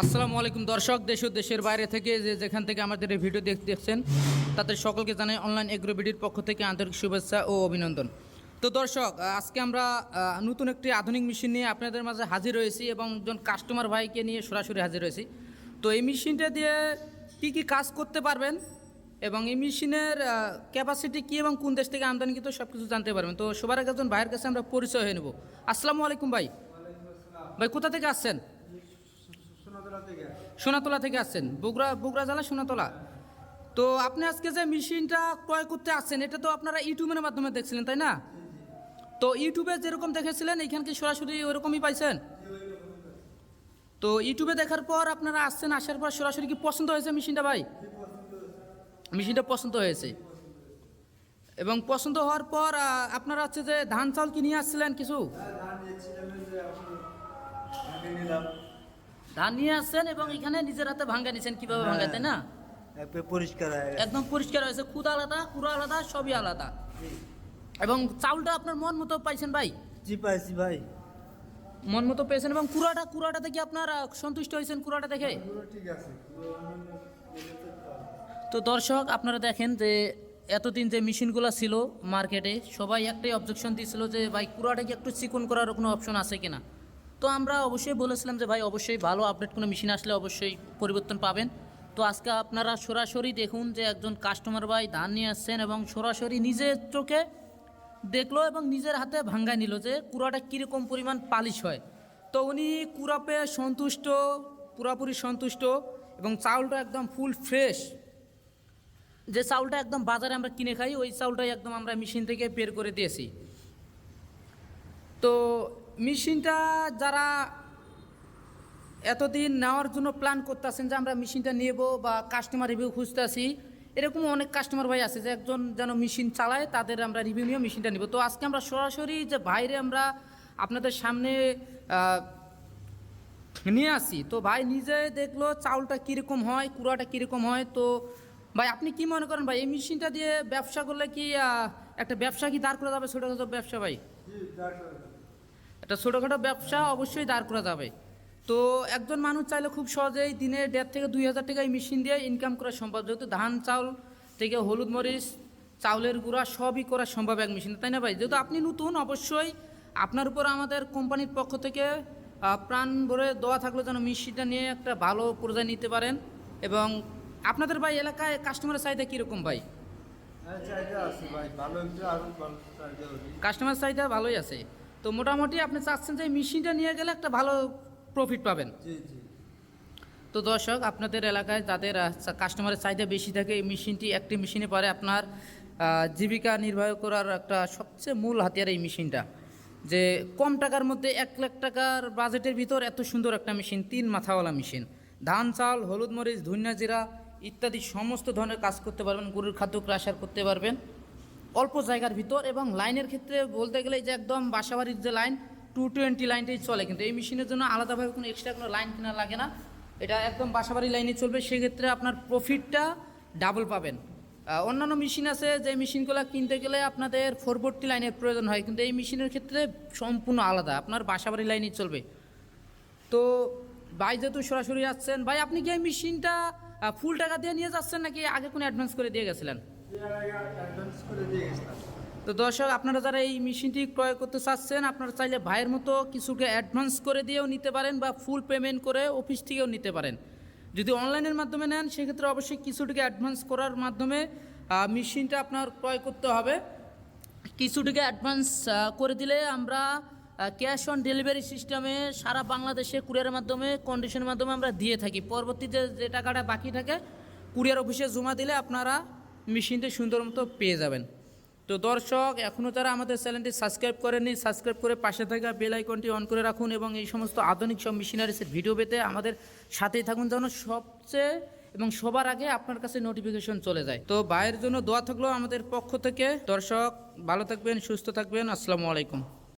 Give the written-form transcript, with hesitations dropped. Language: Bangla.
আসসালামু আলাইকুম দর্শক, দেশ ও দেশের বাইরে থেকে যেখান থেকে আমাদের এই ভিডিও দেখছেন তাদের সকলকে জানাই অনলাইন এগ্রো বিডির পক্ষ থেকে আন্তরিক শুভেচ্ছা ও অভিনন্দন। তো দর্শক, আজকে আমরা নতুন একটি আধুনিক মেশিন নিয়ে আপনাদের মাঝে হাজির হয়েছি এবং একজন কাস্টমার ভাইকে নিয়ে সরাসরি হাজির হয়েছি। তো এই মেশিনটা দিয়ে কী কাজ করতে পারবেন এবং এই মেশিনের ক্যাপাসিটি কী এবং কোন দেশ থেকে আমদানিকৃত সব কিছু জানতে পারবেন। তো সবার আগে একজন ভাইয়ের কাছে আমরা পরিচয় হয়ে নেব। আসসালামু আলাইকুম ভাই। ভাই কোথা থেকে আসছেন? সোনাতলা থেকে আসছেন, বগুড়া জেলা সোনাতলা। তো আপনি আজকে যে মেশিনটা ক্রয় করতে আসছেন এটা তো আপনারা ইউটিউবের মাধ্যমে দেখছিলেন, তাই না? তো ইউটিউবে যেরকম দেখেছিলেন এখান কি সরাসরি ওরকমই পাইছেন? তো ইউটিউবে দেখার পর আপনারা আসছেন, আসার পর সরাসরি কি পছন্দ হয়েছে মেশিনটা? ভাই মেশিনটা পছন্দ হয়েছে এবং পছন্দ হওয়ার পর আপনারা হচ্ছে যে ধান চাউল কি নিয়ে আসছিলেন কিছু? ধান নিয়ে আসছেন এবং এখানে নিজের হাতে ভাঙ্গা নিছেন। কিভাবে ভাঙ্গা, তাই না? একদম পরিষ্কার হয়েছে, খুদ আলাদা, কুড়া আলাদা, সবই আলাদা। এবং চাউলটা আপনার মন মতো পাইছেন ভাই? জি পাইছি ভাই, মন মতো পেয়েছেন। এবং কুড়াটা দেখে আপনার সন্তুষ্ট হয়েছেন? কুড়াটা দেখে ঠিক আছে। তো দর্শক, আপনারা দেখেন যে এতদিন যে মেশিনগুলো ছিল মার্কেটে সবাই একটাই অবজেকশন দিয়েছিল যে ভাই কুড়াটাকে একটু চিকন করার কোনো অপশন আছে কিনা। তো আমরা অবশ্যই বলেছিলাম যে ভাই অবশ্যই ভালো আপডেট কোনো মেশিন আসলে অবশ্যই পরিবর্তন পাবেন। তো আজকে আপনারা সরাসরি দেখুন যে একজন কাস্টমার ভাই ধান নিয়ে আসছেন এবং সরাসরি নিজের চোখে দেখলো এবং নিজের হাতে ভাঙ্গা নিল যে কুড়াটা কীরকম পরিমাণ পালিশ হয়। তো উনি কুড়া পেয়ে সন্তুষ্ট, পুরাপুরি সন্তুষ্ট এবং চাউলটা একদম ফুল ফ্রেশ। যে চাউলটা একদম বাজারে আমরা কিনে খাই ওই চাউলটাই একদম আমরা মেশিন থেকে বের করে দিয়েছি। তো মেশিনটা যারা এতদিন নেওয়ার জন্য প্ল্যান করতেছেন যে আমরা মেশিনটা নেব বা কাস্টমার রিভিউ খুঁজতে আসি, এরকম অনেক কাস্টমার ভাই আছে যে একজন যেন মেশিন চালায় তাদের আমরা রিভিউ নিয়ে মেশিনটা নেব। তো আজকে আমরা সরাসরি যে বাইরে আমরা আপনাদের সামনে নিয়ে আসি। তো ভাই নিজে দেখলো চাউলটা কীরকম হয়, কুড়াটা কীরকম হয়। তো ভাই আপনি কি মনে করেন ভাই এই মেশিনটা দিয়ে ব্যবসা করলে কি একটা ব্যবসা কি দাঁড় করা যাবে? ছোটোখাটো ব্যবসা ভাই, একটা ছোটোখাটো ব্যবসা অবশ্যই দাঁড় করা যাবে। তো একজন মানুষ চাইলে খুব সহজেই দিনে 1.5 থেকে 2,000 টাকা এই মেশিন দিয়ে ইনকাম করা সম্ভব, যেহেতু ধান চাউল থেকে হলুদ মরিচ, চাউলের গুঁড়া সবই করা সম্ভব এক মেশিন, তাই না ভাই? যেহেতু আপনি নতুন, অবশ্যই আপনার উপর আমাদের কোম্পানির পক্ষ থেকে প্রাণ ভরে দেওয়া থাকলো যেন মেশিনটা নিয়ে একটা ভালো পর্যায়ে নিতে পারেন। এবং আপনাদের ভাই এলাকায় কাস্টমারের চাহিদা কীরকম ভাই? কাস্টমার চাহিদা ভালোই আছে। তো মোটামুটি আপনি চাচ্ছেন যে মেশিনটা নিয়ে গেলে একটা ভালো প্রফিট পাবেন। তো দর্শক, আপনাদের এলাকায় যাদের কাস্টমারের চাহিদা বেশি থাকে এই মেশিনটি, একটি মেশিনে পারে আপনার জীবিকা নির্বাহ করার একটা সবচেয়ে মূল হাতিয়ার এই মেশিনটা। যে কম টাকার মধ্যে 1 লাখ টাকার বাজেটের ভিতর এত সুন্দর একটা মেশিন, 3 মাথাওয়ালা মেশিন, ধান চাল, হলুদ মরিচ, ধনিয়া জিরা ইত্যাদি সমস্ত ধরনের কাজ করতে পারবেন, গরুর খাদ্য ক্রাশার করতে পারবেন অল্প জায়গার ভিতর। এবং লাইনের ক্ষেত্রে বলতে গেলে যে একদম বাসাবাড়ির যে লাইন 220 লাইনটাই চলে, কিন্তু এই মেশিনের জন্য আলাদাভাবে কোনো এক্সট্রা কোনো লাইন কেনা লাগে না, এটা একদম বাসাবাড়ি লাইনে চলবে। সেক্ষেত্রে আপনার প্রফিটটা ডাবল পাবেন। অন্যান্য মেশিন আছে যে মেশিনগুলো কিনতে গেলে আপনাদের 440 লাইনের প্রয়োজন হয়, কিন্তু এই মেশিনের ক্ষেত্রে সম্পূর্ণ আলাদা, আপনার বাসাবাড়ি লাইনেই চলবে। তো ভাই যেহেতু সরাসরি যাচ্ছেন, ভাই আপনি কি এই মেশিনটা ফুল টাকা দিয়ে নিয়ে যাচ্ছেন নাকি আগে কোনো অ্যাডভান্স করে দিয়ে গেছিলেন? তো দর্শক, আপনারা যারা এই মেশিনটি ক্রয় করতে চাচ্ছেন আপনারা চাইলে ভাইয়ের মতো কিছুকে অ্যাডভান্স করে দিয়েও নিতে পারেন বা ফুল পেমেন্ট করে অফিস থেকেও নিতে পারেন। যদি অনলাইনের মাধ্যমে নেন সেক্ষেত্রে অবশ্যই কিছুটিকে অ্যাডভান্স করার মাধ্যমে মেশিনটা আপনার ক্রয় করতে হবে। কিছুটিকে অ্যাডভান্স করে দিলে আমরা ক্যাশ অন ডেলিভারি সিস্টেমে সারা বাংলাদেশে কুরিয়ারের মাধ্যমে কন্ডিশনের মাধ্যমে আমরা দিয়ে থাকি। পরবর্তীতে যে টাকাটা বাকি থাকে কুরিয়ার অফিসে জমা দিলে আপনারা মেশিনটা সুন্দর মতো পেয়ে যাবেন। তো দর্শক, এখনও যারা আমাদের চ্যানেলটি সাবস্ক্রাইব করেননি সাবস্ক্রাইব করে পাশে থাকা বেল আইকনটি অন করে রাখুন এবং এই সমস্ত আধুনিক সব মেশিনারিসের ভিডিও পেতে আমাদের সাথেই থাকুন যেন সবচেয়ে এবং সবার আগে আপনার কাছে নোটিফিকেশন চলে যায়। তো ভাইয়ের জন্য দোয়া থাকলো আমাদের পক্ষ থেকে। দর্শক ভালো থাকবেন, সুস্থ থাকবেন, আসসালামু আলাইকুম।